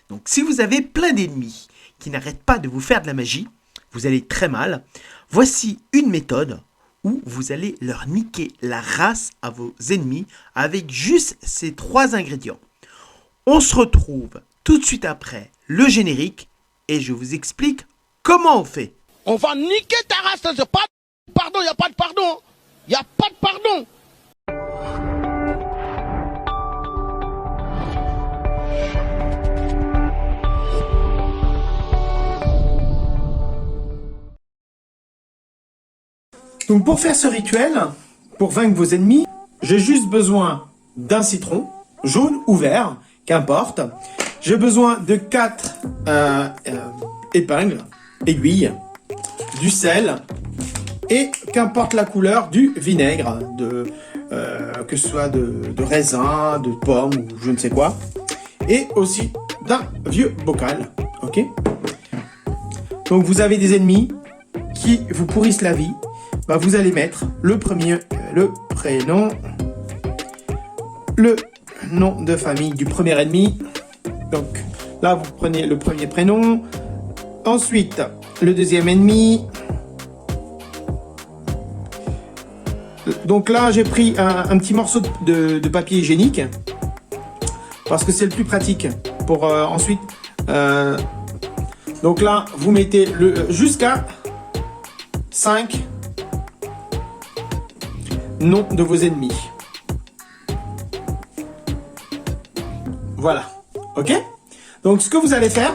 Donc si vous avez plein d'ennemis qui n'arrêtent pas de vous faire de la magie, vous allez très mal. Voici une méthode où vous allez leur niquer la race à vos ennemis avec juste ces 3 ingrédients. On se retrouve tout de suite après le générique et je vous explique comment on fait. On va niquer ta race, c'est pas de pardon, il n'y a pas de pardon. Il n'y a pas de pardon. Donc pour faire ce rituel, pour vaincre vos ennemis, j'ai juste besoin d'un citron, jaune ou vert, qu'importe. J'ai besoin de 4 épingles, aiguilles, du sel et qu'importe la couleur du vinaigre, que ce soit de raisin, de pomme ou je ne sais quoi. Et aussi d'un vieux bocal, ok. Donc vous avez des ennemis qui vous pourrissent la vie. Bah, vous allez mettre le prénom, le nom de famille du premier ennemi. Donc là, vous prenez le premier prénom. Ensuite, le deuxième ennemi. Donc là, j'ai pris un petit morceau de papier hygiénique parce que c'est le plus pratique pour ensuite. Donc là, vous mettez jusqu'à 5 noms de vos ennemis. Voilà. Ok? Donc, ce que vous allez faire,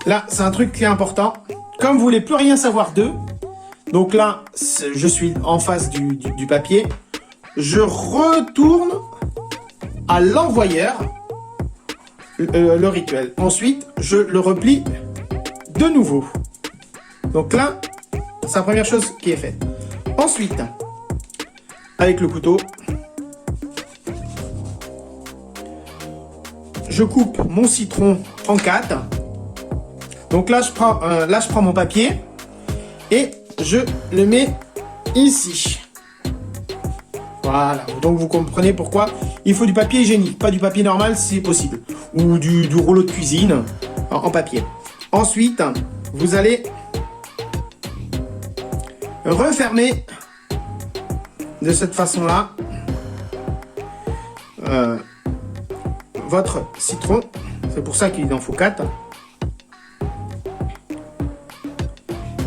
là, c'est un truc qui est important. Comme vous voulez plus rien savoir d'eux, donc là, je suis en face du papier. Je retourne à l'envoyeur le rituel. Ensuite, je le replie de nouveau. Donc là, c'est la première chose qui est faite. Ensuite, avec le couteau, je coupe mon citron en 4. Donc là, je prends mon papier et je le mets ici. Voilà. Donc vous comprenez pourquoi il faut du papier hygiénique, pas du papier normal si possible, ou du rouleau de cuisine en papier. Ensuite, vous allez refermer de cette façon-là votre citron. C'est pour ça qu'il en faut 4.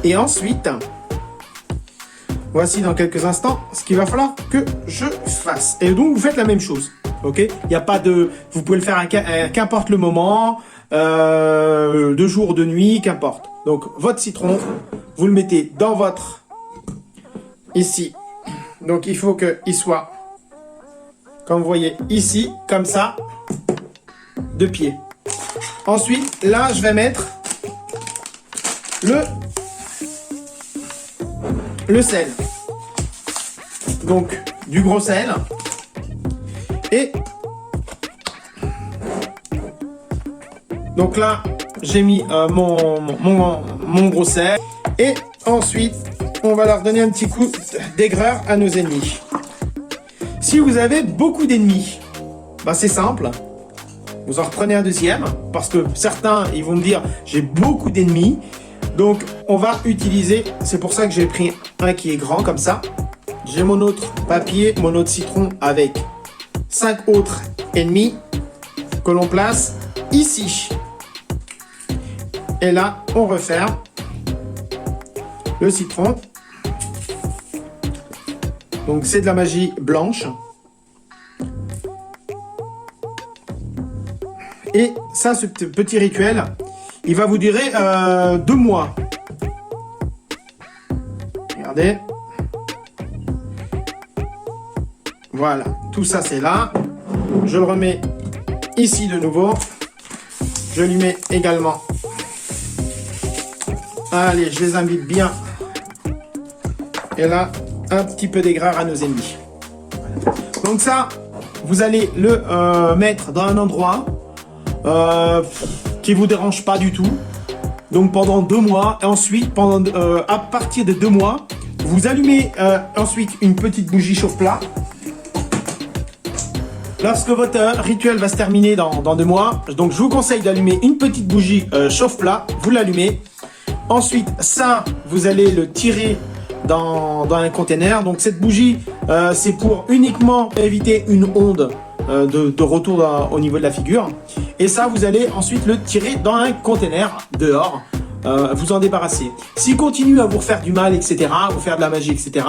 Et ensuite, voici dans quelques instants ce qu'il va falloir que je fasse. Et donc, vous faites la même chose. Ok? Il n'y a pas de... Vous pouvez le faire à qu'importe le moment, de jour, de nuit, qu'importe. Donc, votre citron, vous le mettez dans votre... Ici. Donc, il faut qu'il soit, comme vous voyez, ici, comme ça, de pied. Ensuite, là, je vais mettre le sel. Donc, du gros sel. Et donc là, j'ai mis mon gros sel. Et ensuite, on va leur donner un petit coup d'aigreur à nos ennemis. Si vous avez beaucoup d'ennemis, bah c'est simple. Vous en reprenez un deuxième. Parce que certains, ils vont me dire, j'ai beaucoup d'ennemis. Donc, on va utiliser, c'est pour ça que j'ai pris un qui est grand comme ça. J'ai mon autre papier, mon autre citron avec 5 autres ennemis que l'on place ici. Et là, on referme le citron. Donc, c'est de la magie blanche. Et ça, ce petit rituel, il va vous durer 2 mois. Regardez. Voilà, tout ça c'est là. Je le remets ici de nouveau. Je lui mets également. Allez, je les imbibe bien. Et là, un petit peu d'aigreur à nos ennemis. Voilà. Donc ça, vous allez le mettre dans un endroit qui vous dérange pas du tout. Donc pendant 2 mois. Et ensuite, à partir de 2 mois, vous allumez ensuite une petite bougie chauffe-plat. Lorsque votre rituel va se terminer dans 2 mois, donc je vous conseille d'allumer une petite bougie chauffe-plat, vous l'allumez. Ensuite, ça, vous allez le tirer dans un container. Donc cette bougie, c'est pour uniquement éviter une onde de retour au niveau de la figure. Et ça, vous allez ensuite le tirer dans un container dehors, vous en débarrasser. S'il continue à vous refaire du mal, etc., à vous faire de la magie, etc.,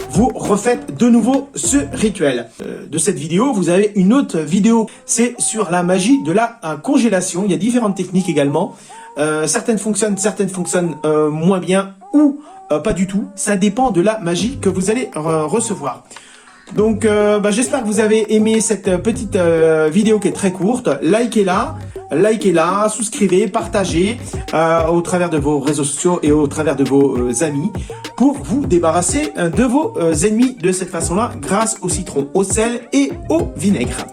vous refaites de nouveau ce rituel. De cette vidéo, vous avez une autre vidéo, c'est sur la magie de la congélation. Il y a différentes techniques également. Certaines fonctionnent moins bien ou pas du tout. Ça dépend de la magie que vous allez recevoir. Donc j'espère que vous avez aimé cette petite vidéo qui est très courte. Likez-la, souscrivez, partagez au travers de vos réseaux sociaux et au travers de vos amis pour vous débarrasser de vos ennemis de cette façon-là grâce au citron, au sel et au vinaigre.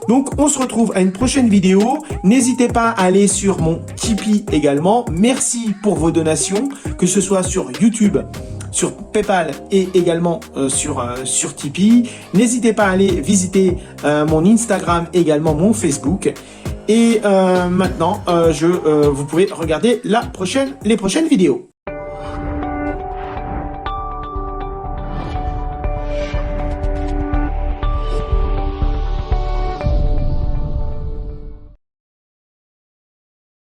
Donc on se retrouve à une prochaine vidéo. N'hésitez pas à aller sur mon Tipeee également. Merci pour vos donations, que ce soit sur YouTube, sur PayPal et également sur Tipeee. N'hésitez pas à aller visiter mon Instagram, également mon Facebook. Et maintenant, vous pouvez regarder les prochaines vidéos.